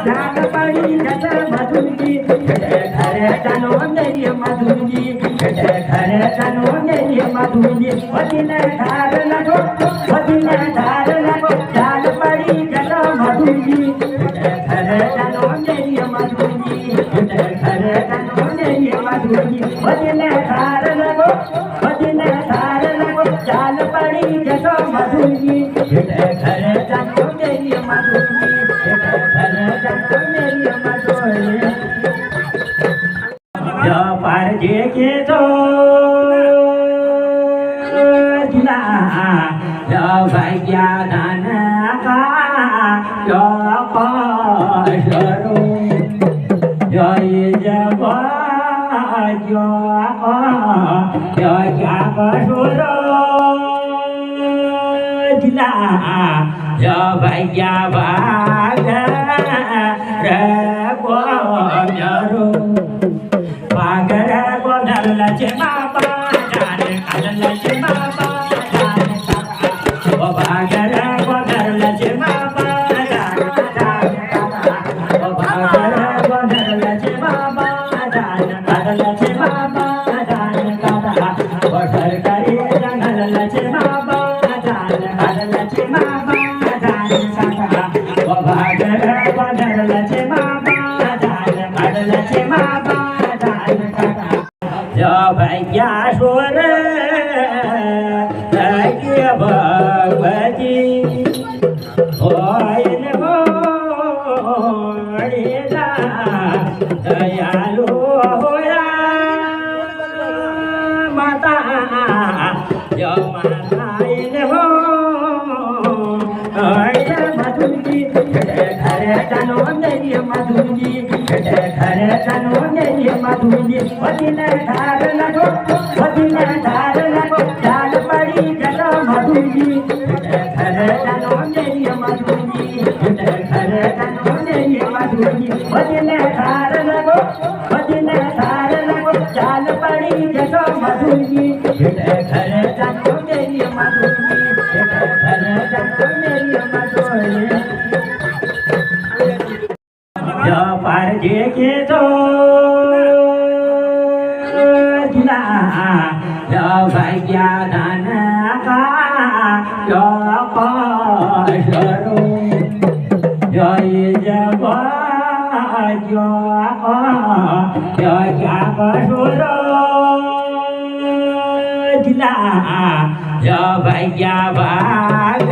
झाल पड़ी जट मधुंगी घर जानो मेरी मधुंगी घर जानो मेरी मधुंगी वदिन धार लगो झाल पड़ी जट मधुंगी घर जानो मेरी मधुंगी घर जानो मेरी मधुंगी वदिन धार लगो झाल पड़ी जट मधुंगी घर जानो मेरी मधुंगी घर जानो मेरी मधुंगी पार के तो भाग्या दान का जय जब क्या कसूर दिला भाग्या भाग पागर गोदरलचे बाबा जाने काढलचे बाबा जाने काका ओ पागर गोदरलचे बाबा जाने काका ओ पागर गोदरलचे बाबा जाने काढलचे बाबा जाने काका ओ सरकारी जंगलचे बाबा जाने काढलचे बाबा जाने काका ओ पागर गोदरलचे बाबा जाने काढलचे बाबा भाग्या स्वर भगवती होईल होळीला दयालू होया माता माताईल हो मधुंगी घर जानो मेरी मधुंगी घर जानो मेरी मधुंगी वदिन धार लगो झाल पड़ी जट मधुंगी घर जानो मेरी मधुंगी घर जानो मेरी मधुंगी वदिन धार लगो झाल पड़ी जट मधुंगी घर जानो मेरी मधुंगी घर जानो मेरी मधुंगी पार के तो भाग्या दान का जय जब क्या कसूर दिला भाग्या भाग